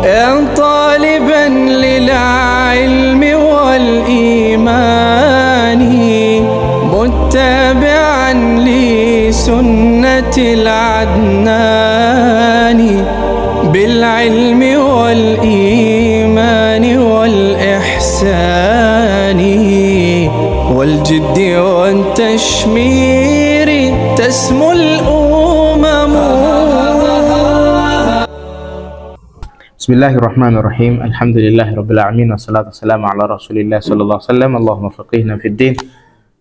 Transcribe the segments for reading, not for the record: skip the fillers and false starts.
يا طالبا للعلم والإيمان متبعا لسنة العدنان بالعلم والإيمان والإحسان والجد والتشمير تسمو الأمم. بسم الله الرحمن الرحيم. الحمد لله رب العالمين والصلاة والسلام على رسول الله صلى الله عليه وسلم. اللهم فقهنا في الدين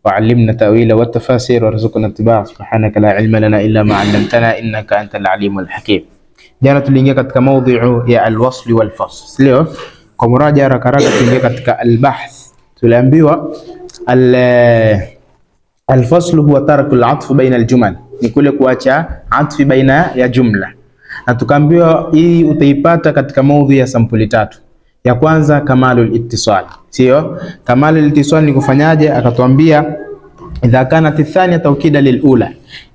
وعلمنا تأويل والتفاسير وارزقنا اتباع. سبحانك لا علم لنا إلا ما علمتنا إنك أنت العليم الحكيم. Jana tuliingia katika mada ya alwasl walfasl. Leo kwa muraja haraka tuliingia katika albahth. Tuliambiwa alfasl huwa tarku alatf baina aljumal, ni kule kuacha atfi baina ya jumla. Na tukaambiwa hii utaipata katika mada ya sampuli tatu. Ya kwanza kamalul ittisal. Sio? Kamalul ittisal ni kufanyaje? Akatuambia idha kanat athaniya tawkida lilula,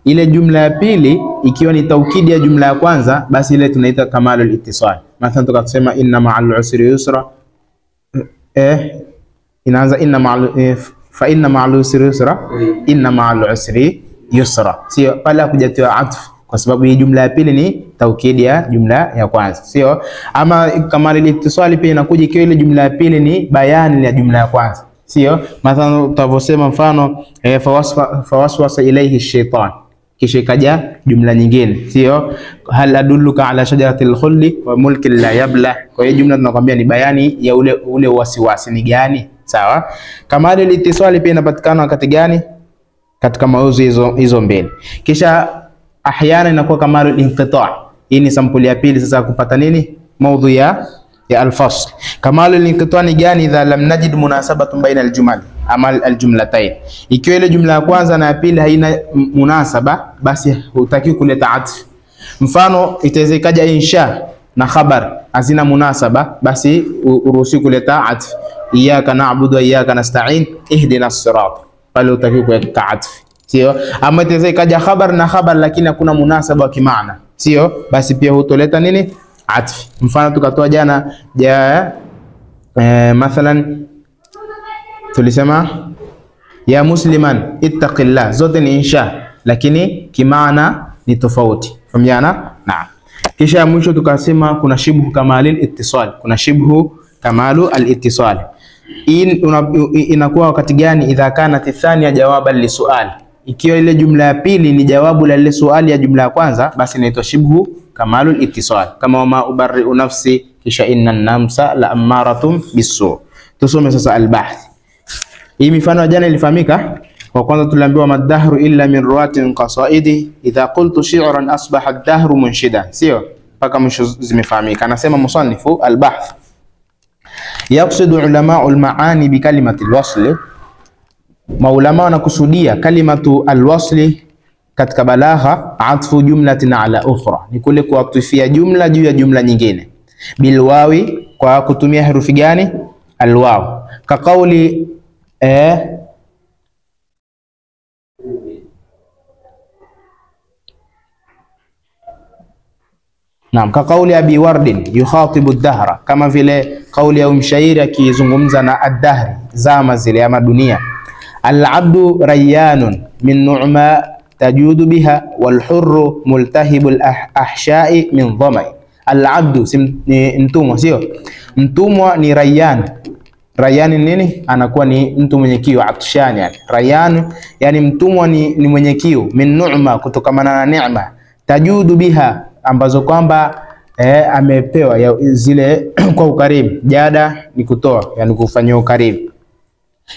ile jumla ya pili ikiwa ni taukidi ya jumla ya kwanza, basi ile tunaita kamalul ittisal. Mathalan tukasema inna ma'al usri yusra, inaanza fa inna ma'al usri yusra, inna ma'al usri yusra. Sio pala kujatiwa atf, kwa sababu hii jumla ya pili ni taukidi ya jumla ya kwanza. Sio? Ama kamalul ittisal pia inakuja ikiwa ile jumla ya pili ni bayani ya jumla ya kwanza. Sio? Mathalan tutavosema mfano fawaswasa ilayhi shaytan, kisha ikaja jumla nyingine. Sio? Hal adulluka ala shajaratil khuldi wa mulkin la yabla. Kwa hiyo jumla tunakwambia ni bayani ya ule wasiwasi ni gani. Sawa? Kamalul ittisal pia inapatikana wakati gani? Katika mauzo hizo mbili. Kisha ahyana inakuwa kamalul inqita'. Hii ni sampuli ya pili sasa kupata nini? Maudhu ya alfasl. Kamalul inqita' ni gani? Idha lam najid munasabatun baina aljumal ama aljumlatayn. Ikiwa ile jumla ya kwanza na ya pili haina munasaba, basi hutaki kuleta atf. Mfano itaweza ikaja insha na khabar hazina munasaba, basi uruhusi kuleta atf. Iyyaka na'budu wa iyyaka nasta'in ihdinas sirat, pale hutaki kuleta atf. Sio? Ama itaweza ikaja khabar na khabar lakini hakuna munasaba wa kimaana. Sio? Basi pia hutoleta nini? Atf. Mfano tukatoa jana mathalan tulisema ya musliman ittaqillah, zote ni insha lakini kimaana ni tofauti. Fahamiana? Naam. Kisha mwisho tukasema kuna shibhu kamalil ittisal, kuna shibhu kamalu al-ittisal. Inakuwa wakati gani? Idha kanat athaniya jawaban li su'al, ikiwa ile jumla ya pili ni jawabu la ile swali ya jumla ya kwanza, basi inaitwa shibhu kamalul ittisal. Kama wama ubarri'u nafsi, kisha inna an-nafsa la ammaratun bisu. Tusome sasa albahth. Hii mifano jana ilifahamika. Kwa kwanza tuliambiwa madahru illa min ruwatin qasaidi, idha qultu shi'ran asbaha ad-dahru munshida. Sio? Paka mwisho zimefahamika. Anasema musannifu albahth, yaqsidu ulama'ul maani bi kalimati alwasl. Maulama wanakusudia kalimatu alwasli katika balagha atfu jumlatin ala ukhra, ni kule kuatifia jumla juu ya jumla nyingine. Bilwawi, kwa kutumia herufi gani? Alwaw. Ka kauli Naam, ka kauli Abi Wardin yukhatibu ad-dahra, kama vile kauli ya mshairi akizungumza na ad-dahri, zama zile ama dunia. Al-abdu rayyanun min nu'ma tajudu biha wal hurru multahibul ahsha'i min dhamai. Al-abdu ni mtumwa. Sio? Mtumwa ni rayyan. Rayyan nini? Anakuwa ni mtu mwenye kiu, atshan yani. Rayyan yani mtumwa ni mwenye kiu, min nu'ma, kutokamana na neema, tajudu biha, ambazo kwamba amepewa ya zile kwa ukarimu. Jada ni kutoa, yani kufanyia ukarimu.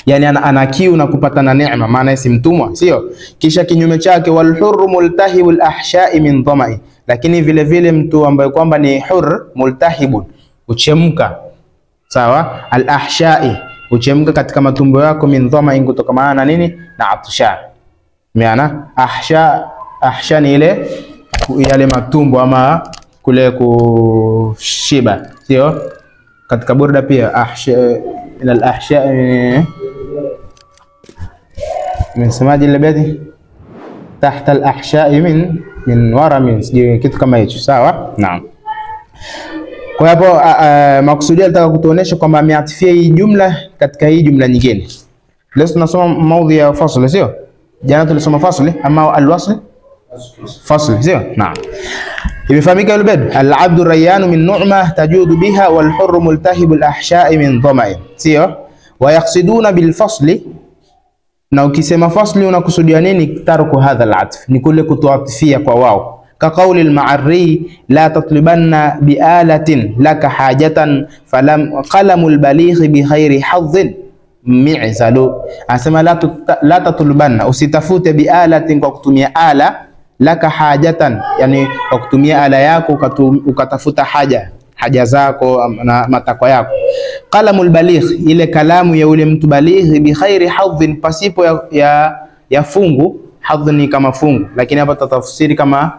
Yani ana kiu na kupata na neema, maana si mtumwa. Sio? Kisha kinyume chake wal hurru multahibul ahsha'i min dhamai, lakini vile vile mtu ambaye kwamba ni hur, multahibun, uchemka. Sawa? Al ahsha'i, uchemka katika matumbo yako, min dhamai, kutokana na nini? Na atsha. Maana ahsha ni ile yale matumbo ama kule kushiba. Sio? Katika burda pia ahsha ila al ahsha من سماج اللبادي تحت الأحشاء من ورم, kitu kama hicho. Sawa? Naam. Kwa hapo makusudia nataka kutuonesha kwamba ameatifia hii jumla katika hii jumla nyingine. Leo tunasoma maudhi ya fasl, sio? Jana tulisoma fasl ama alwasl? Fasl, sio? Naam. Imefahamika yule bed, al-abdu rayyanu min nu'ma tajudu biha wal hurru multahibu al-ahsha'i min dhama'in. Sio? Wa yaqsiduna bil fasli, na ukisema fasli unakusudia nini? Tarku hadha al-atf, ni kule kutoatifia kwa wao. Ka qawli al-ma'arri la tatlubanna bi alatin laka hajatan falam qalamu al-baligh bi khairi hadhin mi'zalu. Asema la tatlubanna, usitafute bi alatin, kwa kutumia ala, laka hajatan, yani kwa kutumia ala yako ukatafuta haja zako na matakwa yako. Qalamul baligh, ile kalamu ya ule mtu baligh, bi khairi hadhin, pasipo ya fungu. Hadh ni kama fungu, lakini hapa tutafsiri kama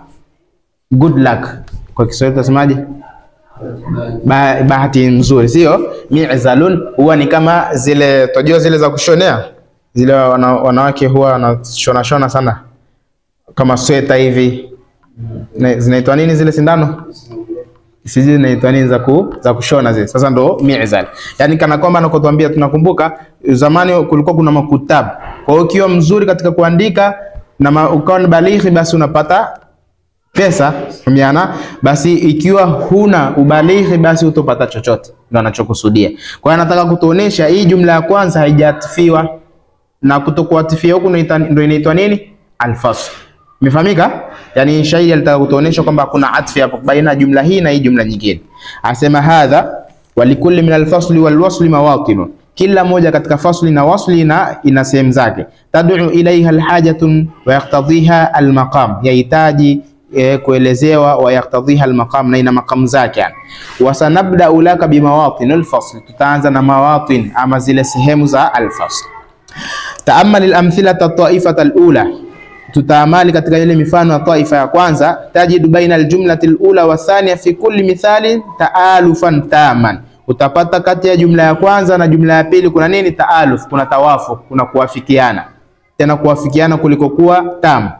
good luck. Kwa Kiswahili tunasemaje? Bahati nzuri, sio? Mi'zalun huwa ni kama zile, tunajua zile za kushonea, zile wanawake huwa wanashona sana kama sweta hivi. Zinaitwa nini zile sindano? Sisi zinaitwa nini za kushona zile. Sasa ndo mi'zal. Yani kana kwamba nakotuambia, tunakumbuka zamani kulikuwa kuna makutab. Kwa hiyo ukiwa mzuri katika kuandika na ukawa ni balighi, basi unapata pesa miana. Basi ikiwa huna ubalighi, basi utopata chochote. Ndio anachokusudia. Kwa hiyo anataka kutuonesha hii jumla ya kwanza haijatifiwa, na kutokuatifia huku ndio inaitwa nini? Al-fasl. Imefahamika? Yani shairi alitaka kutuonesha kwamba kuna atfi hapo baina jumla hii na hii jumla nyingine. Asema hadha walikulli min al-fasli wal wasli mawaqin, kila moja katika fasli na wasli ina sehemu zake. Tad'u ilaiha al-hajatun wa yaqtadhiha al-maqam, yahitaji kuelezewa, wa yaqtadhiha al-maqam, na ina maqam zake yani. Wasanabda ulaka bimawatin al-fasl, tutaanza na mawatin ama zile sehemu za al-fasl. Ta'ammal al-amthilata at-ta'ifata al-ula, tutaamali katika ile mifano ya taifa ya kwanza. Tajidu baina al-jumlati al-ula wa thaniya fi kulli mithalin ta'alufan taman, utapata kati ya jumla ya kwanza na jumla ya pili kuna nini? Taaluf, kuna tawafuq, kuna kuwafikiana, tena kuwafikiana kuliko kuwa tam.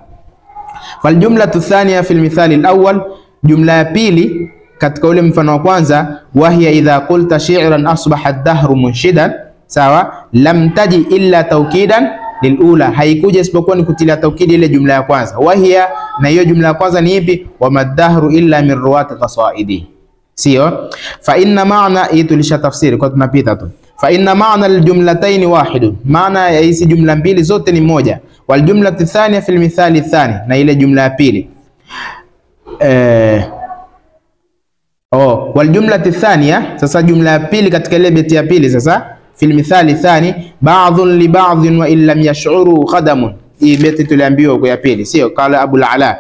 Fal jumlatu thaniya fi al-mithali al-awwal, jumla ya pili katika ule mfano wa kwanza, wa hiya idha qulta shi'ran asbaha ad-dahru munshidan, sawa, lam taji illa tawkidan lilula, haikuja isipokuwa ni kutilia taukidi ile jumla ya kwanza. Wahia, na hiyo jumla ya kwanza ni ipi? Wa madahru illa min ruwati qasaidi, sio? Fa inna maana, hii tulisha tafsiri kwa tunapita tu. Fa inna maana aljumlatayn wahidun, maana ya hizi jumla mbili zote ni moja. Wal jumlatu thaniya fil mithali thani, na ile jumla ya pili wal jumlatu thaniya, sasa jumla ya pili katika ile beti ya pili sasa, fil mithali thani ba'dhun li ba'dhin wa illam yash'uru khadamun, hii beti tuliambiwa kwa ya pili, sio? Qala Abul Ala,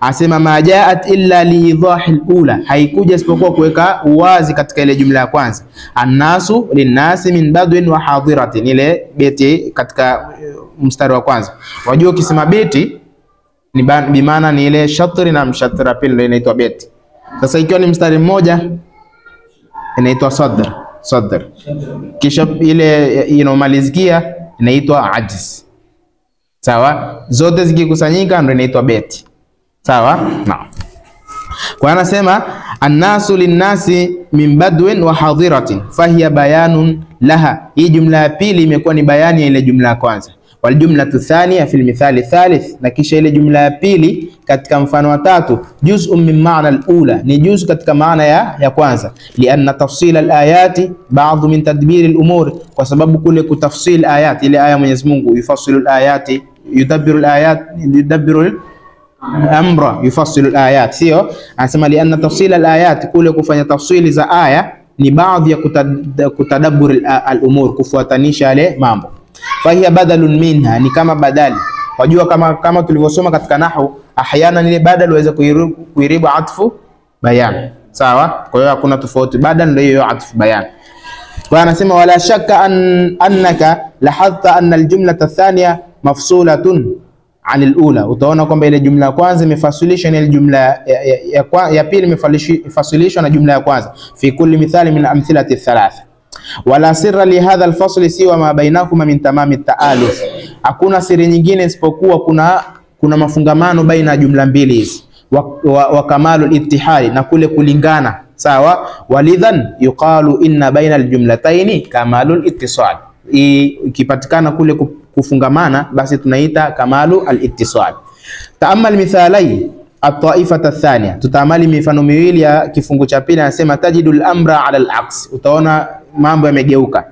asema ma ja'at illa li idahi al-ula, haikuja isipokuwa kuweka uwazi katika ile jumla ya kwanza. Annasu linnasi min badwin wa hadiratin, ile beti katika mstari wa kwanza. Wajua ukisema beti ni bimaana ni ile shatri na mshatira pili ndio inaitwa beti. Sasa ikiwa ni mstari mmoja inaitwa sadr, kisha ile inomalizikia inaitwa ajiz, sawa? Zote zikikusanyika ndio inaitwa beti, sawa? Naam. Kwa anasema annasu linnasi min badwin wa hadiratin fahiya bayanun laha, hii jumla ya pili imekuwa ni bayani ya ile jumla ya kwanza. Wal jumlatu thaniya fil mithali thalith, na kisha ile jumla ya pili katika mfano wa tatu, juz'un min ma'na al-ula, ni juz katika maana ya kwanza. Lianna tafsil al-ayati ba'd min tadbir al-umur, kwa sababu kule kutafsil ayat, ile aya Mwenyezi Mungu yufassilu al-ayati, yudabbiru al-ayat, yudabbiru amra, yufassilu al-ayat, sio? Anasema lianna tafsil al-ayat, kule kufanya tafsili za aya ni baadhi ya kutadabbur al-umur, kufuatanisha yale mambo. Fahiya badalun minha, ni kama badali. Wajua kama tulivyosoma katika nahwu, ahyana ile badal waweza kuiribu atfu bayan, sawa? Kwa hiyo hakuna tofauti, badal ndio hiyo atfu bayan. Kwa anasema wala shakka annaka lahadta anna aljumlata athaniya mafsulatun an alula, utaona kwamba ile jumla ya kwanza imefasilishwa na ile jumla ya pili imefasilishwa na jumla ya kwanza. Fi kulli mithali min amthilati thalatha, wala sirra li hadha alfasl siwa ma bainakuma min tamami at-ta'aluf, hakuna siri nyingine isipokuwa kuna mafungamano baina ya jumla mbili hizi, wa kamalu al-ittihad, na kule kulingana sawa. Walidhan yuqalu inna baina aljumlataini kamalul ittisal, ikipatikana kule kufungamana basi tunaita kamalu al-ittisal. Taamal mithalai at-taifata athania, tutaamali mifano miwili ya kifungu cha pili. Anasema tajidul amra ala al-aks, utaona mambo yamegeuka.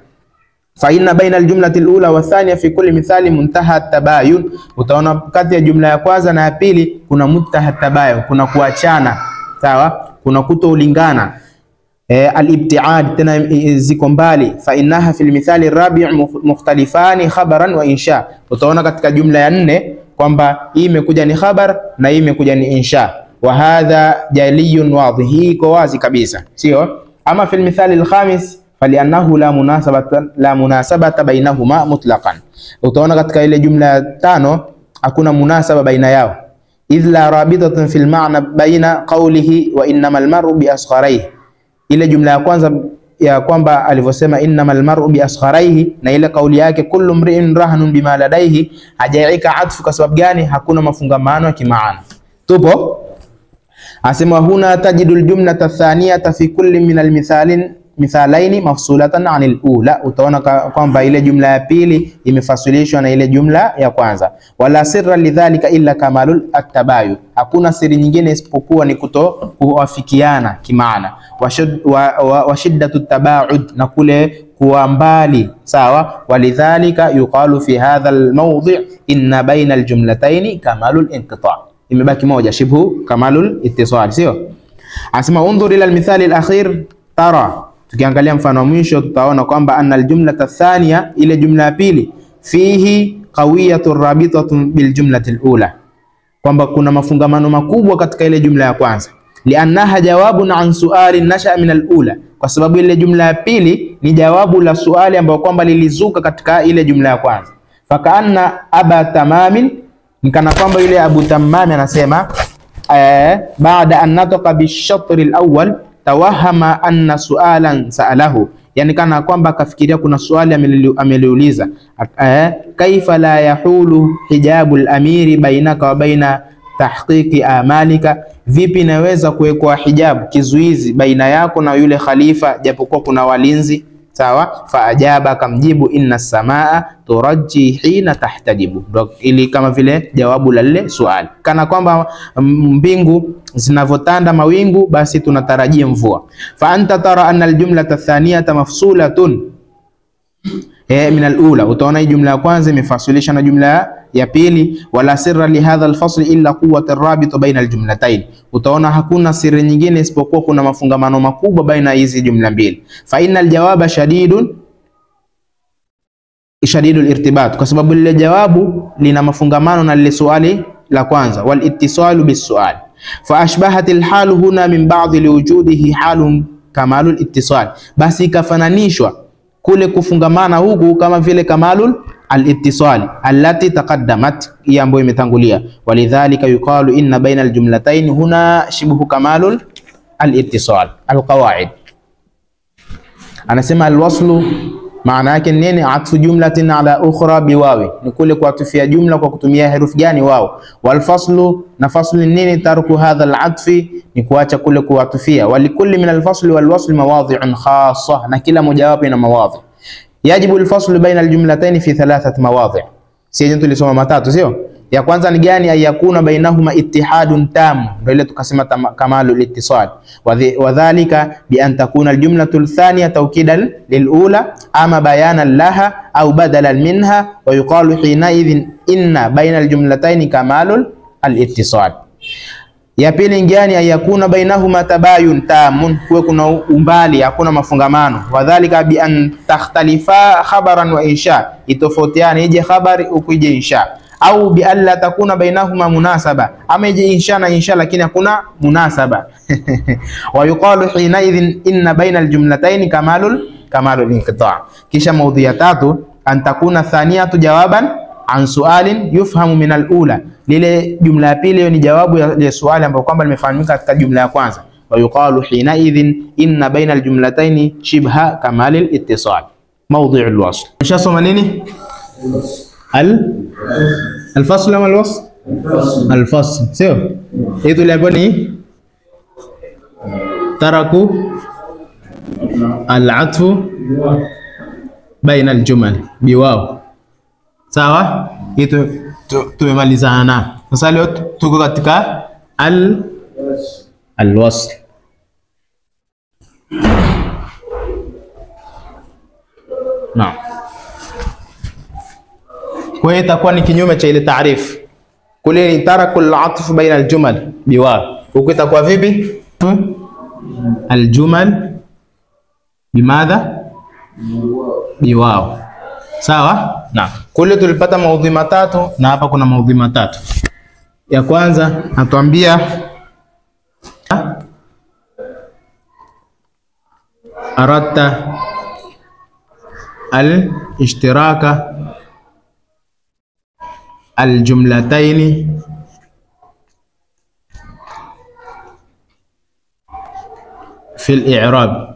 Fa inna baina al-jumlati al-ula wa thania fi kulli mithali muntaha at-tabayun, utaona kati ya jumla ya kwanza na ya pili kuna muntaha at-tabayun, kuna kuachana, sawa, kuna kutoulingana. Al-ibtiad tena ziko mbali. Fa innaha fil mithali ar-rabi' mukhtalifani khabaran wa insha, utaona katika jumla ya 4 kwamba hii imekuja ni khabar na hii imekuja ni insha. Wa hadha jaliyun wadhih, hii iko wazi kabisa, sio? Ama fil mithali al-khamis faliannahu la munasabata bainahuma mutlaqan, utaona katika ile jumla ya 5 hakuna munasaba baina yao. Idh la rabitatun fil ma'na baina qawlihi wa innamal mar'u bi asgharihi, ile jumla ya kwanza ya kwamba alivyosema innamal mar'u bi asgharihi na ile kauli yake kullu mri'in rahanun bima ladaihi, hajaika atfu kwa sababu gani? Hakuna mafungamano ya kimaana. Tupo asema huna tajidul jumlata thaniyata fi kulli min mithalaini mafsulatan anil ula, utaona kwamba ile jumla ya pili imefasilishwa na ile jumla ya kwanza. Wala sirra lidhalika illa kamalul at-tabayun, hakuna siri nyingine isipokuwa ni kuafikiana kimaana. Wa shiddatu tabaud, na kule kuwa mbali, sawa. Walidhalika yuqalu fi hadha al-mawdi' inna baina al-jumlataini kamalul inqita', imebaki moja shibhu kamalul ittisal, sio? Asema undhur ila al-mithali al-akhir tara, tukiangalia mfano wa mwisho tutaona kwamba anna aljumlata thania, ile jumla ya pili, fihi qawiyatu rabitatun bil jumlati alula, kwamba kuna mafungamano makubwa katika ile jumla ya kwanza. Liannaha jawabun an suali nasha min alula, kwa sababu ile jumla ya pili ni jawabu la suali ambayo kwamba lilizuka katika ile jumla ya kwanza. Fakaanna aba tamamin, nikana kwamba yule Abu Tamam anasema baada an nataqa bishatr alawwal tawahama anna sualan saalahu, yani kana kwamba akafikiria kuna swali ameliuliza. Kaifa la yahulu hijabul amiri bainaka wa baina tahqiqi amalika, vipi naweza kuwekwa hijabu, kizuizi baina yako na yule khalifa japokuwa kuna walinzi, sawa. Fa ajaba, akamjibu inna samaa turaji hina tahtajibu, ili kama vile jawabu la lile swali, kana kwamba mbingu zinavotanda mawingu basi tunatarajia mvua. Fa anta tara anna aljumlata thaniyata mafsulatun min alula, utaona hii jumla ya kwanza imefasilisha na jumla ya pili. Wala sirra li hadha alfasl illa quwwat arrabit baina aljumlatayn, utaona hakuna siri nyingine isipokuwa kuna mafungamano makubwa baina hizi jumla mbili. Fa innal jawaba shadidul irtibat, kwa sababu lile jawabu lina mafungamano na lile swali la kwanza. Wal ittisalu bis sual fa ashbahat alhal huna min ba'd liwujudihi halun kamalul ittisal, basi ikafananishwa kule kufungamana huku kama vile kamalul al-ittisal allati taqaddamat, hii ambayo imetangulia. Walidhalika yuqalu inna baina aljumlatayn huna shibhu kamalul al-ittisal. Alqawaid, anasema alwaslu maana yake nini? Atfu jumlatin ala ukhra biwawi, ni kule kuatufia jumla kwa kutumia herufi gani? Wao. Walfaslu, na faslu nini? Tarku hadha alatfi, ni kuacha kule kuatufia. Walikulli min alfasli walwasli mawadhi'un khassa, na kila mojawapo ina mawadhi. Yajibu alfaslu baina aljumlatayn fi 3 mawadhi', sisi tulisoma matatu, sio? Ya kwanza ni gani? Ayakuna bainahuma ittihadun tam, ndio ile tukasema kamalul ittisal. Wadhālika bi an takuna aljumlatu athaniya tawkidan lilula ama bayanan laha au badalan minha, wa yuqalu hina idhin inna baina aljumlatayn kamalul alittisal. Ya pili ngani? Ayakuna bainahuma tabayun tamun, kuwe kuna umbali, hakuna mafungamano. Wadhālika bi an takhtalifa khabaran wa insha, itofautiane, ije khabari ukuje insha. Au bi alla takuna bainahuma munasaba, ama ije insha na insha lakini hakuna munasaba. Wa yuqalu hina idhin inna baina aljumlatayn kamalul inqita'. Kisha maudhi ya tatu, an takuna thaniyatu jawaban an sualin yufhamu min alula, lile jumla ya pili ni jawabu ya swali ambayo kwamba limefahamika katika jumla ya kwanza. Wa yuqalu hina idhin inna baina aljumlatayn shibha kamalil ittisal. Mawdhi'u alwasl, nishasoma nini? الفصل ama الوصل؟ الفصل, sio? Hii tuliambiwa ni taraku al-atfu baina al-jumal biwaw. Sawa, itu tumemalizana na. Sasa leo tuko katika al-wasl. Naam. Kwa hiyo itakuwa ni kinyume cha ile taarifu. Kule ni taraku al-atf baina al-jumal biwaw. Huko itakuwa vipi? Al-jumal bimadha? Biwaw. Sawa? Naam. Kule tulipata maudhi matatu na hapa kuna maudhi matatu. Ya kwanza atuambia aradta al-ishtiraka al-jumlataini fi al-i'rab.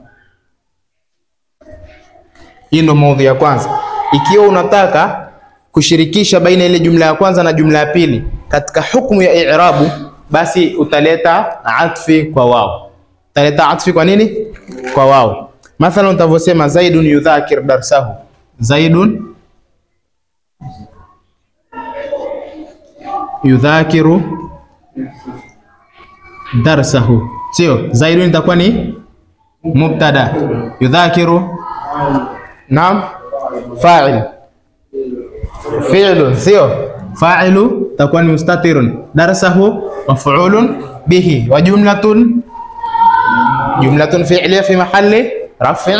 Hii ndio maudhi ya kwanza. Ikiwa unataka kushirikisha baina ile jumla ya kwanza na jumla ya pili katika hukumu ya i'rabu, basi utaleta atfi kwa wao. Utaleta atfi kwa nini? Kwa wao. Mathalan utavosema Zaidun yudhakir darsahu. Zaidun yudhakiru darsahu. Sio, Zaidun itakuwa ni mubtada. Yudhakiru naam fa'il. Fi'lu sio, fa'ilu takuwa ni mustatirun. Darsahu maf'ulun bihi wa jumlatun fi'liya fi mahalli raf'i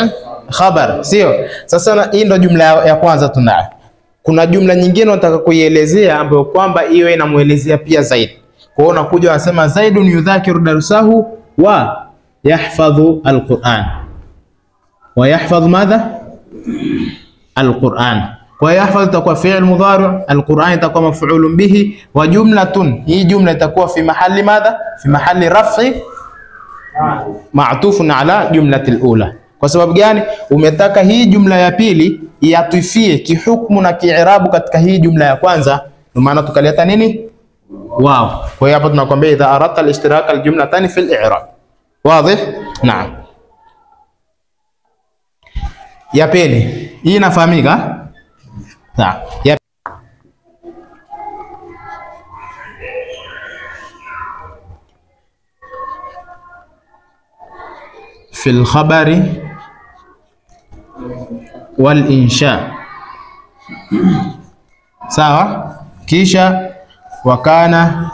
khabar. Sio, sasa hii ndio jumla ya kwanza tunayo. Kuna jumla nyingine unataka kuielezea ambayo kwamba iwe inamuelezea pia Zaid. Kwa hiyo unakuja unasema Zaidun yudhakiru darsahu wa yahfadhu alquran. Wa yahfadhu madha? Alquran. Kwa yahfadhu itakuwa fi'l mudhari', alquran itakuwa maf'ulun bihi wa jumlatun. Hii jumla itakuwa fi mahalli madha? Fi mahalli raf'i ma'tufun ala jumlati al-ula. Kwa sababu gani? Umetaka hii jumla ya pili iatifie kihukumu na kiirabu katika hii jumla ya kwanza, ndio maana tukaleta nini? Wow. Kwa hiyo hapa tunakwambia idha aradta al-ishtiraka al-jumlatani fi al-i'rab. Wazi? Naam. Ya pili, hii inafahamika? Naam. في الخبر والإنشاء. sawa. Kisha wakana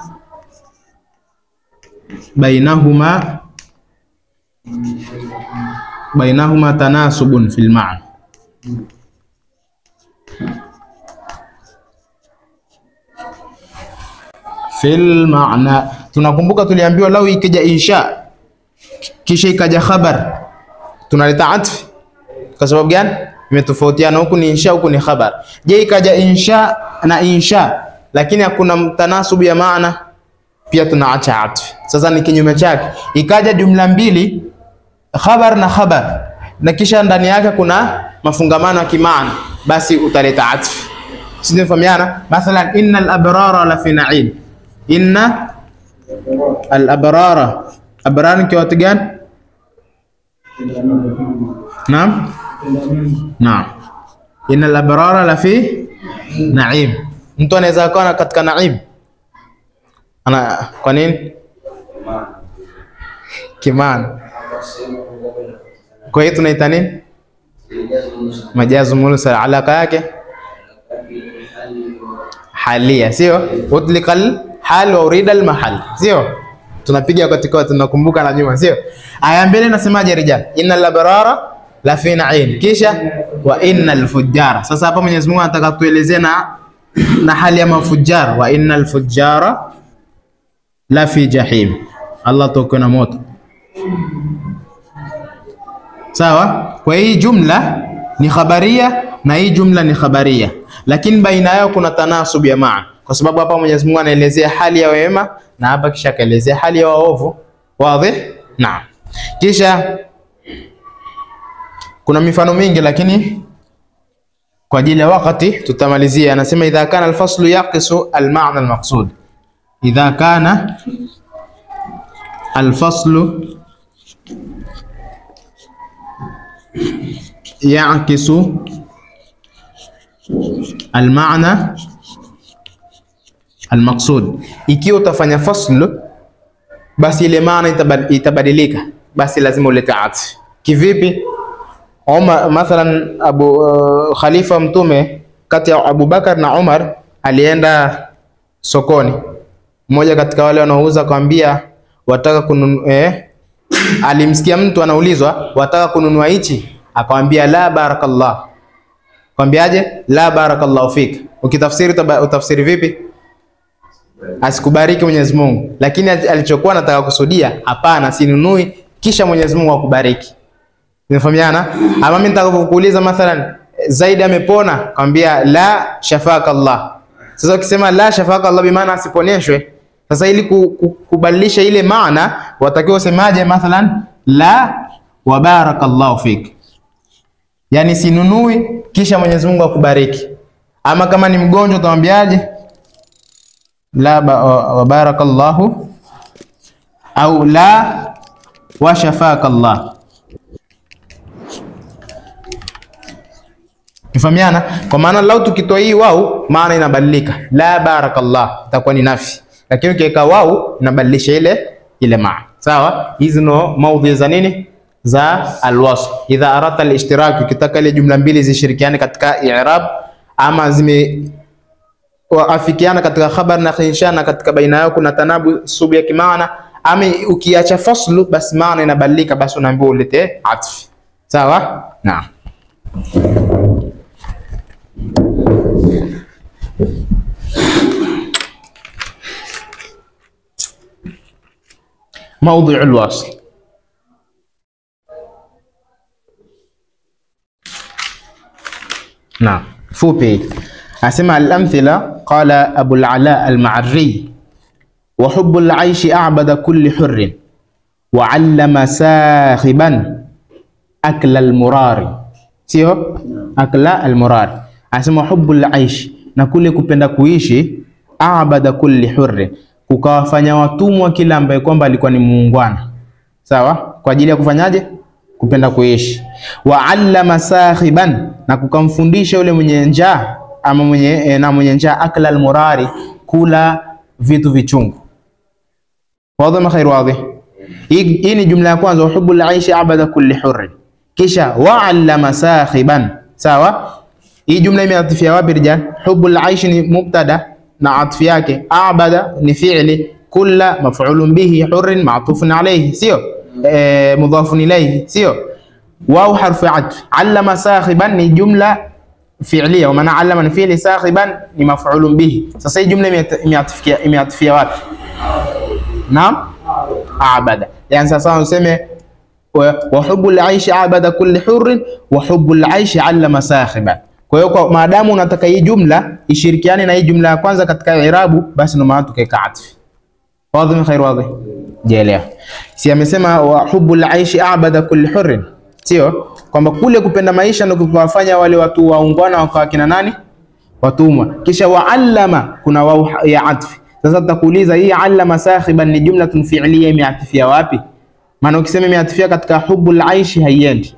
bainahuma tanasubun fil ma'na. Fil ma'na, tunakumbuka tuliambiwa lau ikija insha kisha ikaja khabar tunaleta atfi. Kwa sababu gani? Imetofautiana, huku ni insha, huku ni khabar. Je, ikaja insha na insha lakini hakuna tanasubu ya maana, pia tunaacha atfi. Sasa ni kinyume chake. Ikaja jumla mbili, khabar na khabar, na kisha ndani yake kuna mafungamano ya kimaana, basi utaleta atfi. Sisi tunafahamiana. Mathalan, innal abrara la fi na'im. Inna al abrara, abrar ni watu gani? Naam, naam. Innal abrara la fi na'im. Mtu anaweza kuwa katika na'im. Ana kwa nini? Kiman. Kwa hiyo tunaita nini? Majazu mursal. Alaka yake halia, sio? Utlikal hal wa urida al mahal, sio? Tunapiga katika, tunakumbuka na nyuma, sio? Aya mbele nasemaje rijal? Innal abrara la fi na'im, kisha wa innal fujjara. Sasa hapa Mwenyezi Mungu anataka tuelezee na hali ya mafujjar. Wa innal fujjara la fi jahim. Allah toko na moto. Sawa? Kwa hii jumla ni khabaria na hii jumla ni khabaria, lakini baina yao kuna tanasub ya maana, kwa sababu hapa Mwenyezi Mungu anaelezea hali ya wema na hapa kisha kaelezea hali ya waovu. Wazi? Naam. Kisha kuna mifano mingi, lakini kwa ajili ya wakati tutamalizia. Anasema idha kana alfaslu yaqisu almaana almaqsud. Idha kana alfaslu ya'kisu almaana almaqsud. Ikiwa utafanya fasl, basi ile maana itabadilika, basi lazima ulete atf. Kivipi? Umar mathalan, khalifa mtume kati ya Abu Bakar na Umar alienda sokoni. Mmoja katika wale wanaouza akamwambia wataka kununua alimsikia mtu anaulizwa wataka kununua hichi, akamwambia la barakallah. Kwambiaje? La barakallahu fik. Ukitafsiri utafsiri vipi? Asikubariki Mwenyezi Mungu. Lakini alichokuwa anataka kusudia, hapana, sinunui kisha Mwenyezi Mungu akubariki. Unafahamiana? Ama mimi nataka kukuuliza mathalan, Zaid amepona, kwambia la shafaka Allah. Sasa ukisema la shafaka Allah, bi maana asiponeshwe. Sasa ili kubadilisha ile maana, watakiwa usemaje? Mathalan la wa barakallahu fik, yani sinunui kisha Mwenyezi Mungu akubariki. Ama kama ni mgonjwa utamwambiaje? La wa barakallahu au la wa shafaka Allah. Mfahamiana? Kwa maana lau tukitoa hii wao, maana inabadilika. La barakallah itakuwa ni nafi, lakini ukiweka wao inabadilisha ile maana. Sawa? Hizi no maudhi za nini? Za alwasl. Idha arata alishtirak, ukitaka ile jumla mbili zishirikiane katika i'rab, ama waafikiana katika khabar na insha, na katika baina yao kuna tanabu subu ya kimaana, ama ukiacha faslu, basi maana inabadilika, basi unaambiwa ulete atf. Sawa? Naam. موضع الوصل. نعم. فوبي أسمع الأمثلة. قال أبو العلاء المعري: وحب العيش أعبد كل حر، وعلم ساخبا أكل المرار. سيو أكل المرار. أسمع حب العيش، نقول kupenda kuishi, أعبد كل حر, kukawafanya watumwa kila ambaye kwamba alikuwa ni muungwana. Sawa? Kwa ajili ya kufanyaje? Kupenda kuishi. Wa allama sahiban, na kukamfundisha yule mwenye njaa, ama mwenye njaa, akla almurari, kula vitu vichungu. Wazi ma khair wazi. Hii ni jumla ya kwanza, hubbul aishi abada kulli hurr. Kisha wa allama sahiban. Sawa? Hii jumla imeatifia wapi rijal? Hubbul aishi ni mubtada na atfi yake, abada ni fi'li, kulla maf'ulun bihi, hurrin ma'tufun alayhi, sio mudhafun ilayhi, sio waw harfu atf. Allama sakhiban ni jumla fi'liya, wa maana allama ni fi'li, sakhiban ni maf'ulun bihi. Sasa hii jumla imeatifia wapi? Naam, abada. Yani sasa useme wa hubbul aishi abada kulli hurrin, wa hubbul aishi allama sakhiban. Kwa hiyo kwa maadamu unataka hii jumla ishirikiane na hii jumla ya kwanza katika i'rabu, basi ndo maana tukaweka atfi. Wazi khair wazi. Jaelewa? Si amesema wa hubbul aishi abada kulli hurrin, sio kwamba kule kupenda maisha ndio kuwafanya wale watu waungwana wakawa kina nani? Watumwa. Kisha wa allama, kuna wao ya atfi. Sasa tutakuuliza hii allama sakhiban ni jumlatun fi'liya, imeatifia wapi? Maana ukisema imeatifia katika hubbul aishi haiendi.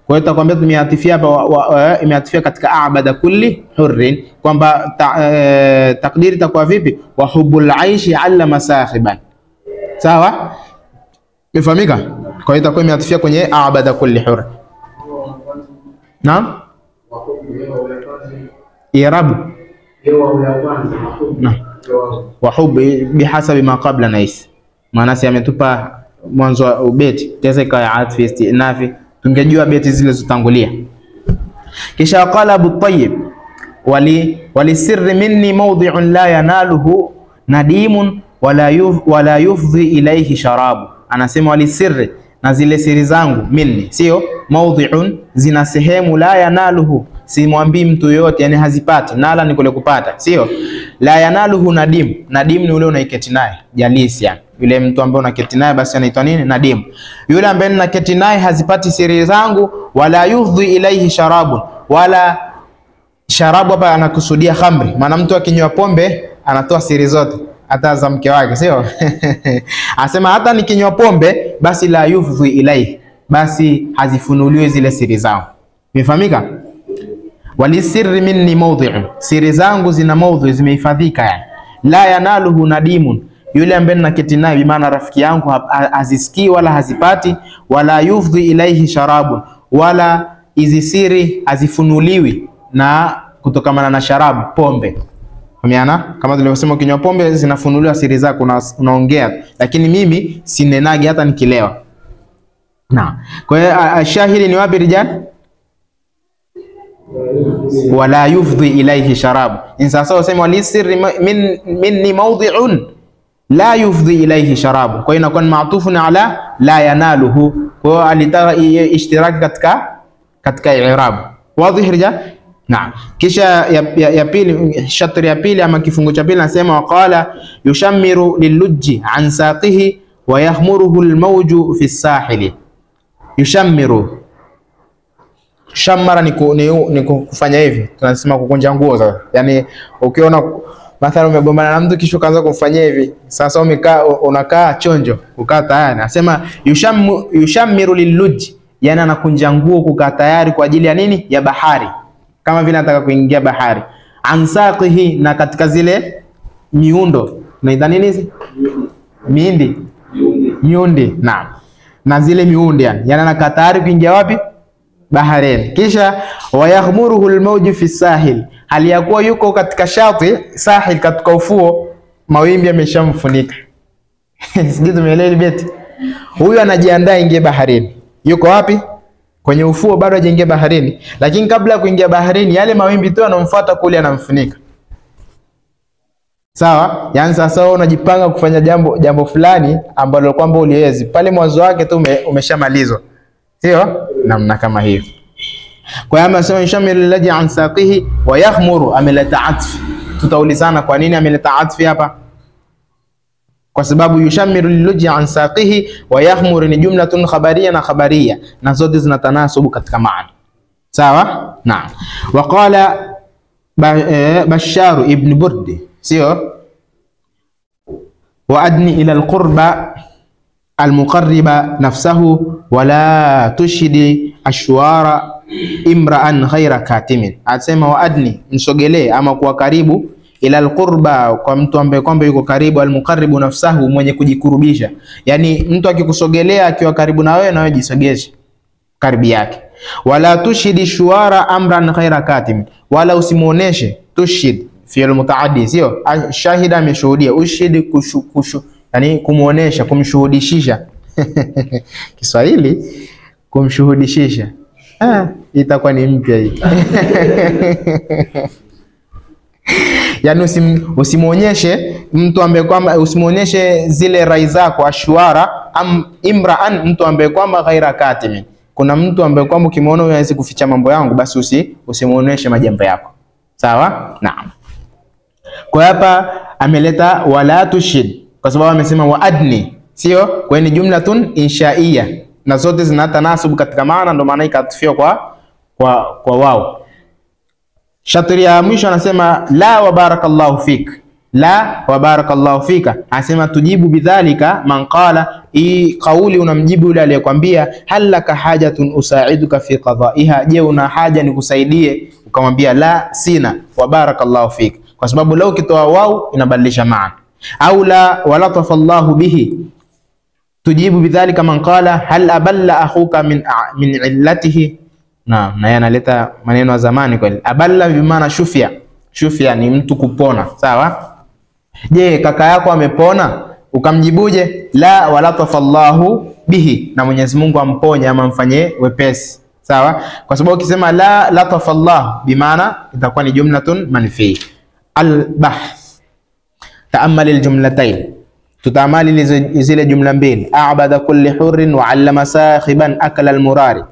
Kwa hiyo tutakwambia tumeatifia hapa, imeatifia katika abada kulli hurrin, kwamba takdiri itakuwa vipi? Wa hubbul aishi allama sakhiban. Sawa? Imefahamika? Kwa hiyo itakuwa imeatifia kwenye abada kulli hurr. Naam? I'rabu wa hubb bihasabi ma qabla nais. Maana si ametupa mwanzo wa ubeti, tesa ikawa atfi istinafi, tungejua beti zile zotangulia. Kisha qala Abu Tayyib: wali sirri minni mawdi'un la yanaluhu nadimun wala yufdhi ilayhi sharabu. Anasema wali sirri, na zile siri zangu, minni sio mawdi'un, zina sehemu, la yanaluhu, simwambii mtu yote, yani hazipati. Nala ni kule kupata, sio la yanaluhu nadim. Nadim ni ule unaiketi naye, jalisi, yani yule mtu ambaye unaketi naye, basi anaitwa nini? Nadim. Yule ambaye ninaketi naye hazipati siri zangu. Wala yufdhi ilayhi sharabun, wala sharabu hapa anakusudia khamri, maana mtu akinywa pombe anatoa siri zote, hata za mke wake, sio? Asema hata nikinywa pombe basi la yufdhi ilayhi, basi hazifunuliwi zile siri zao. Imefahamika? Walisirri minni mawdhi'un, siri zangu zina mawdhi, zimehifadhika yani. La yanaluhu nadimun, yule ambaye naketi naye bi maana rafiki yangu hazisikii wala hazipati. Wala yufdhi ilaihi sharabun, wala hizi siri hazifunuliwi na kutokamana na sharabu, pombe. Umeona? Kama tulivyosema ukinywa pombe zinafunuliwa siri zako, unaongea, lakini mimi sinenagi hata nikilewa. Na kwa hiyo shahidi ni wapi rijal? Wala yufdhi ilaihi sharabu. Sasa useme walisirri minni mawdhi'un la yufdhi ilaihi sharabu, kwa hiyo inakuwa maatufun ala la yanaluhu. Kwa alitaka ishtiraki katika i'rab. Wazi rijal? Naam. Kisha ya pili, shatri ya pili ama kifungu cha pili nasema waqala yushammiru lilujji an saqihi wa yahmuruhu almawju fi sahili. Yushammiru, shammara ni kufanya hivi, tunasema kukunja nguo sasa. Yani ukiona mathalan umegombana na mtu kisha kaanza kumfanyia hivi, sasa unakaa chonjo, ukaa tayari. Nasema yushammiru lilujji, yani anakunja nguo kukaa tayari kwa ajili ya nini? Ya bahari, kama vile anataka kuingia bahari. Ansaqihi, na katika zile miundo, na nini hizi? Miundi. Naam. Na zile miundi yani anakaa tayari kuingia wapi? Baharini. Kisha wayahmuruhu almawju fi sahil, hali ya kuwa yuko katika shati sahil, katika ufuo, mawimbi yameshamfunika. Sijui tumeelewa beti. Huyu anajiandaa ingie baharini. Yuko wapi? Kwenye ufuo, bado hajaingia baharini, lakini kabla ya kuingia baharini yale mawimbi tu yanamfuata kule, yanamfunika. Sawa? Yani sasa wewe unajipanga kufanya jambo fulani ambalo kwamba uliwezi pale mwanzo wake tu umeshamalizwa. Sio? Namna kama hiyo. Kwa hiyo amesema yushammiru alladhi an saqihi wa yahmuru, ameleta atfi. Tutaulizana kwa nini ameleta atfi hapa? Kwa sababu yushammiru lilujji an saqihi wa yahmuru ni jumlatun khabariya na khabariya, na zote zinatanasubu katika maana. Sawa? Naam. Wa qala Bashar ibn Burdi, sio? Wa adni ila alqurba almuqarriba nafsahu wala tushidi ashwara imra'an ghaira katimin. Asema wa adni, msogelee ama kuwa karibu, ila alqurba, kwa mtu ambaye kwamba yuko karibu, almuqarribu nafsahu, mwenye kujikurubisha. Yani mtu akikusogelea akiwa karibu na wewe jisogeze karibu yake. Wala tushidi shuara amran ghaira katim, wala usimuoneshe. Tushid fi'l mutaaddi, sio? Shahida ameshuhudia, ushid kushu, yani kumuonesha, kumshuhudishisha. Kiswahili kumshuhudishisha, itakuwa ni mpya hii. Yani usimuonyeshe mtu ambaye kwamba, usimuonyeshe zile rai zako, ashwara imra'an, mtu ambaye kwamba ghaira katimi. Kuna mtu ambaye kwamba ukimwona huyo hawezi kuficha mambo yangu, basi usimuonyeshe majambo yako. Sawa? Naam. Kwa hapa ameleta wala tushid kwa sababu amesema wa adni, sio? Kwa ni jumlatun inshaiya na zote zinatanasubu katika maana, ndio maana ikatufiwa kwa wao. Shatri ya mwisho anasema la wa barakallahu fik, la wa barakallahu fika, anasema tujibu bidhalika man qala, hii kauli unamjibu yule aliyekwambia halaka hajatun usaiduka fi qada'iha, je una haja nikusaidie? Ukamwambia la, sina, wa barakallahu fik, kwa sababu lau kitoa wao inabadilisha maana. Au la walatafa Allahu bihi, tujibu bidhalika man qala hal aballa akhuka min illatihi. Na yanaleta maneno ya zamani kweli. Aballa bi maana shufia. Shufia ni mtu kupona, sawa? Je, kaka yako amepona? Ukamjibuje la walatafa Allahu bihi, na Mwenyezi Mungu amponye ama mfanye wepesi, sawa? Kwa sababu ukisema la latafa Allah bi maana itakuwa ni jumlatun manfi. Al-bahth, taamal al-jumlatayn, tutamali zile jumla mbili. A'bada kulli hurrin wa 'allama sakhiban akala al-murari.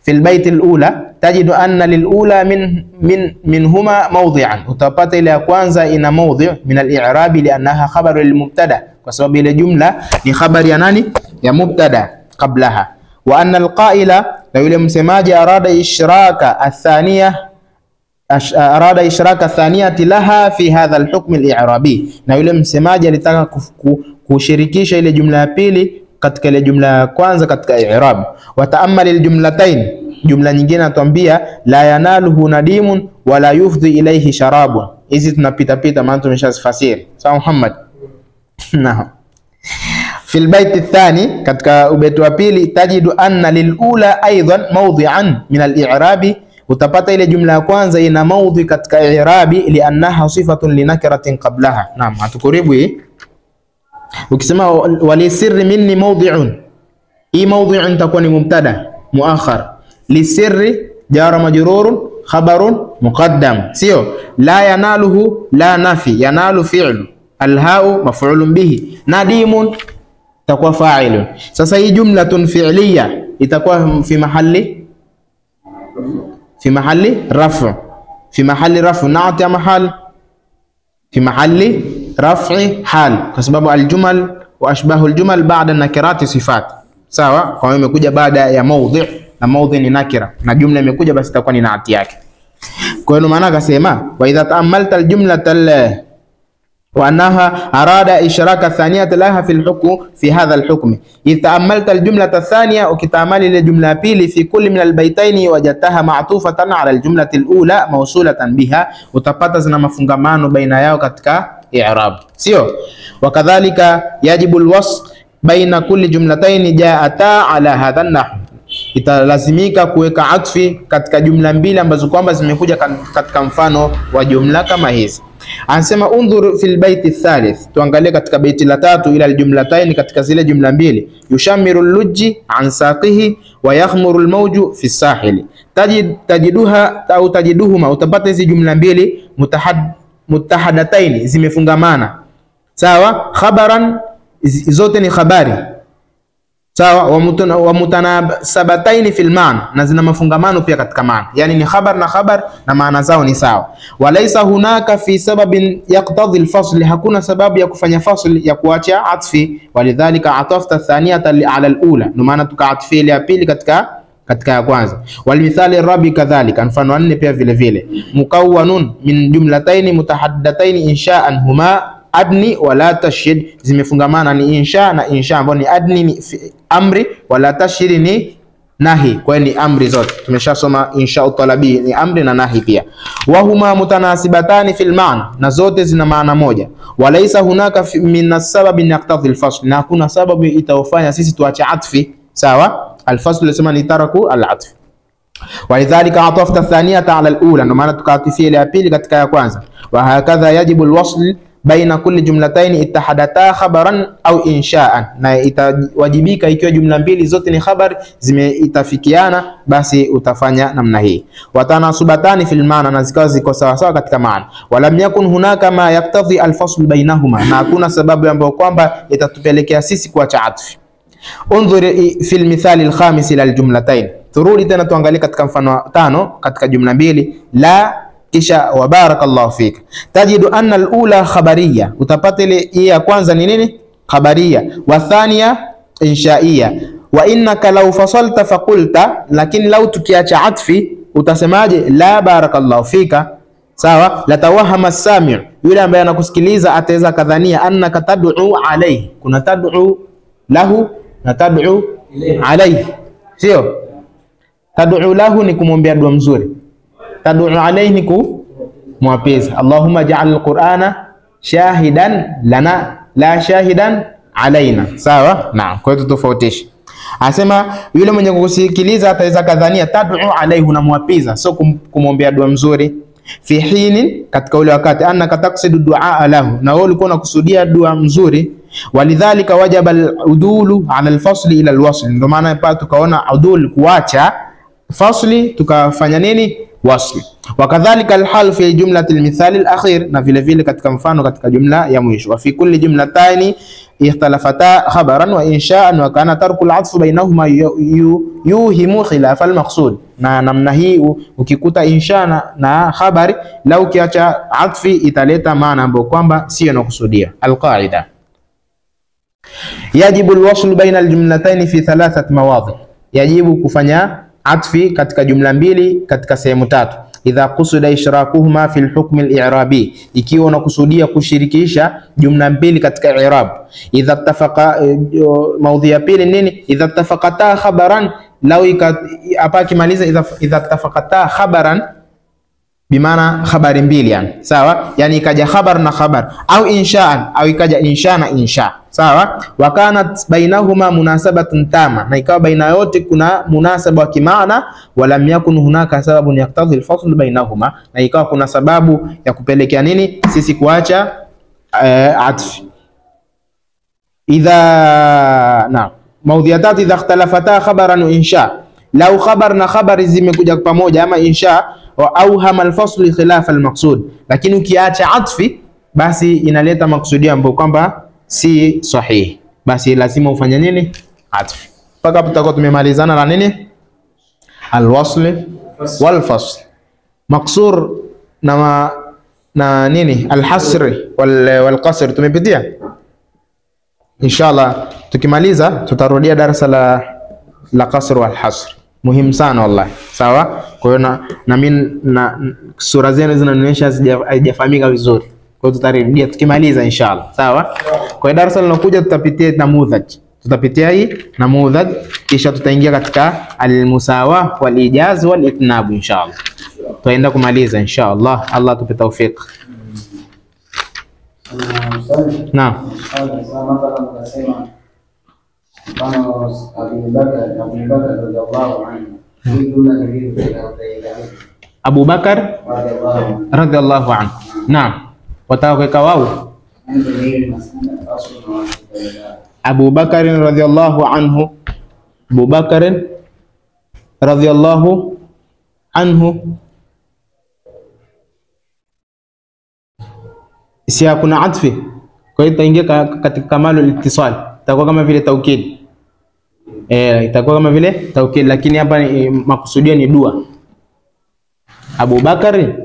في البيت الأولى تجد أن للأولى منهما موضعا، utapata ile ya kwanza ina mawdhi' min al-i'rab li'annaha khabar lil-mubtada, kwa sababu ile jumla ni khabari ya nani? Ya mubtada qablaha. Wa anna al-qa'ila, na yule msemaji arada ishraka athaniyati laha fi hadha al-hukm al-i'rabi, na yule msemaji alitaka kushirikisha ile jumla ya pili katika ile jumla ya kwanza katika i'rab. Wa ta'ammal al-jumlatayn, jumla nyingine atuambia la yanaluhu nadimun wala yufdhi ilayhi sharabun. Hizi tunapita pita maana tumeshazifasiri. Sawa Muhammad? Naam. في البيت الثاني katika ubeti wa pili tajidu anna lilula aidan mawdi'an min al-i'rabi, utapata ile jumla ya kwanza ina mawdhi katika i'rabi li'annaha sifatun linakiratin qablaha. Naam, hatukuribu hii. Ukisema wali sirri minni mawdi'un, hii mawdi'un takuwa ni mubtada muakhar, li sirri jar majrurun khabarun muqaddam, sio la yanaluhu la nafi, yanalu fi'lu, alhau maf'ulun bihi, nadimun takuwa fa'ilun. Sasa hii jumlatun fi'liya itakuwa fi mahalli raf'u, fi mahalli raf'u na'at ya mahal, fi mahalli raf'i hal, kwa sababu aljumal wa ashbahu aljumal ba'da nakirati sifat. Sawa, kwa hiyo imekuja baada ya mawdhi, na mawdhi ni nakira, na jumla imekuja basi itakuwa ni naati yake. Kwa hiyo maana akasema wa idha ta'ammalta aljumlata وأنها أراد إشراك الثانية لها في الحكم في هذا الحكم. إذا تأملت الجملة الثانية وكتعمل الجملة بيلي في كل من البيتين وجدتها معطوفة على الجملة الأولى موصولة بها، وتبقى زنا مفungamano baina yao katika i'rab, sio? وكذلك يجب الوصل بين كل جملتين جاءتا على هذا النحو. Italazimika kuweka atfi katika jumla mbili ambazo kwamba zimekuja katika mfano wa jumla kama hizi. Anasema undhur fil baiti thalith, tuangalie katika baiti la tatu ila aljumlatayn, katika zile jumla mbili yushamiru al-lujji an saqihi wa yakhmuru al-mawju fi sahili. Tajiduha au tajiduhuma, utapata hizi jumla mbili mutahadatayn, zimefungamana. Sawa, khabaran zote ni khabari. Sawa, wa mutanasabataini fil maana, na zina mafungamano pia katika maana, yani ni khabar na khabar na maana zao ni sawa. Walaysa hunaka fi sababin yaqtadhi al-fasl, hakuna sababu ya kufanya fasl ya kuacha atfi, walidhalika atafta thaniyata ala al-ula, ndio maana tukaatfi ile ya pili katika ya kwanza. Walmithali rabi kadhalika, mfano wa nne pia vile vile mukawwanun min jumlataini mutahaddataini insha'an huma adni wala tashhid, zimefungamana ni insha na insha, ambapo ni adni ni amri, wala tashhid ni nahi, kwa ni amri zote. Tumeshasoma insha talabi ni amri na nahi pia. Wa huma mutanasibatani fil maana, na zote zina maana moja. Walaysa hunaka min as-sabab yaqtadhi al-fasl, na hakuna sababu itaofanya sisi tuache atfi. Sawa, al-fasl lisema ni taraku al-atf. Walidhalika atafta thaniyata ala al-ula, ndio maana tukatifia ile ya pili katika ya kwanza. Wa hakadha yajibu al-wasl baina kulli jumlatayn ittahadata khabaran au insha'an, na itawajibika ikiwa jumla mbili zote ni khabar zimeitafikiana, basi utafanya namna hii. Watanasubatani fil maana, na zikawa ziko sawa sawa katika maana. Walam yakun hunaka ma yaktadhi al-fasl bainahuma, na hakuna sababu ambayo kwamba itatupelekea sisi kuacha atfi. Undhuri fil mithali al-khamis ila al-jumlatayn, turudi tena tuangalie katika mfano wa tano katika jumla mbili la kisha wa barakallahu fika. Tajidu anna al-ula khabariya, utapata ile ya kwanza ni nini? Khabariya. Wa thaniya inshaiya. Wa innaka law fasalta faqulta, lakini lau tukiacha atfi utasemaje? La barakallahu fika. Sawa, la tawahama as-sami', yule ambaye anakusikiliza ataweza kadhania annaka tad'u alayhi, kuna tad'u lahu na tad'u alayhi, sio? Tad'u lahu ni kumwombea dua mzuri, tad'u alayhi ni kumwapiza. Allahumma ja'al al-Qur'ana shahidan lana la shahidan alaina. Sawa, naam, kwa hiyo tofautisha. Anasema yule mwenye kusikiliza ataweza kadhania tad'u alayhi, unamwapiza, sio kumwombea dua mzuri. Fi hinin, katika ule wakati, annaka taqsidu du'a lahu, na wewe ulikuwa unakusudia dua mzuri. Walidhalika wajaba al-udulu ala al-fasl ila al-wasl, ndio maana hapa tukaona udul, kuacha fasli tukafanya nini? Wasli. Wakadhalika al-hal fi jumlati al-mithal al-akhir, na vile vile katika mfano katika jumla ya mwisho. Wa fi kulli jumlataini ikhtalafata khabaran wa insha'an, wa kana tarku al-'athf bainahuma yuhimu khilaf al-maqsud. Na namna hii ukikuta insha na khabari, lau ukiacha atfi italeta maana ambayo kwamba sio inakusudia. Al-qaida yajibu al-wasl baina al-jumlatayn fi thalathat mawadhi, yajibu kufanya atfi katika jumla mbili katika sehemu tatu. idha qusida ishrakuhuma fi al-hukm al-i'rabi, ikiwa unakusudia kushirikisha jumla mbili katika i'rab. Idha ittafaqa, maudhi ya pili nini? Idha ittafaqata khabaran, law hapa kimaliza idha ittafaqata khabaran bimaana khabari mbili yani, sawa, yani ikaja khabar na khabar, au insha'an, au ikaja insha na insha, sawa. Wa kanat bainahuma munasabatun tama, na ikawa baina yote kuna munasaba wa kimaana. Walam yakun hunaka sababun yaqtadhi al-fasl bainahuma, na ikawa kuna sababu ya kupelekea nini sisi kuacha atfi. Idha na maudhiatat idha ikhtalafata khabaran wa insha, lau khabar na khabari zimekuja pamoja ama insha, wa auhama al-fasl khilaf al-maqsud, lakini ukiacha atfi basi inaleta maksudia ambayo kwamba si sahihi, basi lazima ufanye nini? Atfi. Mpaka hapo tutakuwa tumemalizana na nini? Al-wasl wal-fasl. Maksur na nini? Al-hasr wal-qasr tumepitia. Inshallah tukimaliza tutarudia darasa la qasr wal hasr. Muhimu sana wallahi, sawa. Kwa hiyo na mimi na sura zenu zinanionyesha haijafahamika vizuri, kwa hiyo tutarudia tukimaliza inshallah, sawa. Kwa hiyo darasa linalokuja tutapitia namudhaj, tutapitia hii namudhaj, kisha tutaingia katika al-musawa wal ijaz wal itnab inshallah. Tutaenda kumaliza inshallah, Allah tupe tawfik. Naam. Abu Bakar radhiyallahu anhu. Naam. Wataka kuweka wao? Abu Bakar radhiyallahu anhu. Abu Bakar radhiyallahu anhu. Si kuna atfi, kwa hiyo itaingia katika kamalul ittisal, itakuwa kama vile taukid. Itakuwa kama vile taukid, lakini hapa makusudio ni dua. Abu Bakari,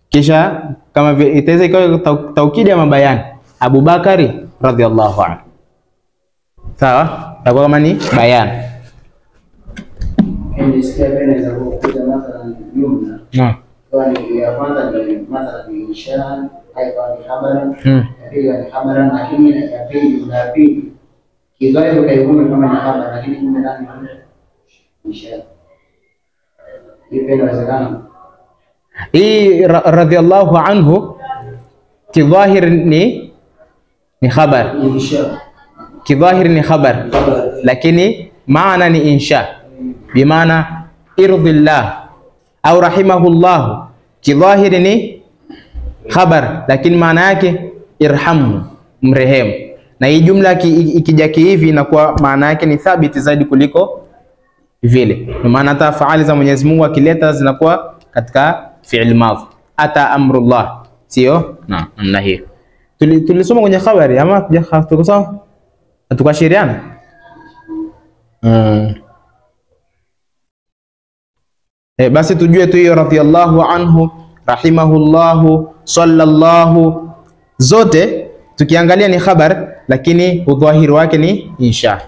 kisha kama vile itaweza ikawa taukid ama bayani. Abu Bakari radhiyallahu anhu, sawa, itakuwa kama ni bayani. Naam. Kwani ya kwanza ni mathalan ni insha haifai khabaran, ya pili ni khabaran, lakini ya pili kidhaifu kaikumu kama ni khabar, lakini kumbe ndani ni insha. Hivi inawezekana? Hii radhiyallahu anhu kidhahir ni khabar, Insha. kidhahir ni khabar, lakini maana ni insha, bimaana irdillah au rahimahullah. Kidhahiri ni khabar, lakini maana yake irhamu, mrehemu. Na hii jumla ikija hivi inakuwa maana yake ni thabiti zaidi kuliko vile. Kwa maana hata faali za Mwenyezi Mungu akileta zinakuwa katika fi'il madhi, ata amrullah, sio namna hiyo. Tulisoma kwenye khabari ama tuko sawa? Tukashiriana basi tujue tu hiyo radhiyallahu anhu, rahimahullahu, sallallahu, zote tukiangalia ni khabar, lakini udhahiri wake ni insha,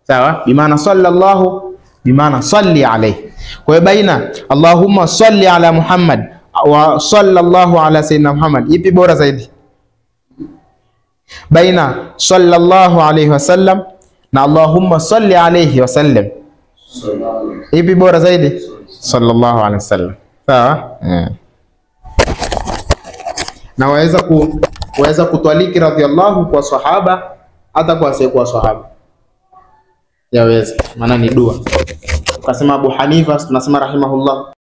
sawa. Bimaana sallallahu, bimaana salli alayhi. Kwa hiyo baina Allahumma salli ala Muhammad wa sallallahu ala sayyidina Muhammad, ipi bora zaidi? Baina sallallahu alayhi wasallam na Allahumma salli alayhi wasallam, ipi bora zaidi? Sallallahu alaihi wasallam, sawa. Na waweza kutwaliki radhiyallahu kwa sahaba, hata kwa asiyekuwa sahaba yaweza, maana ni dua. Ukasema Abu Hanifa tunasema rahimahullah,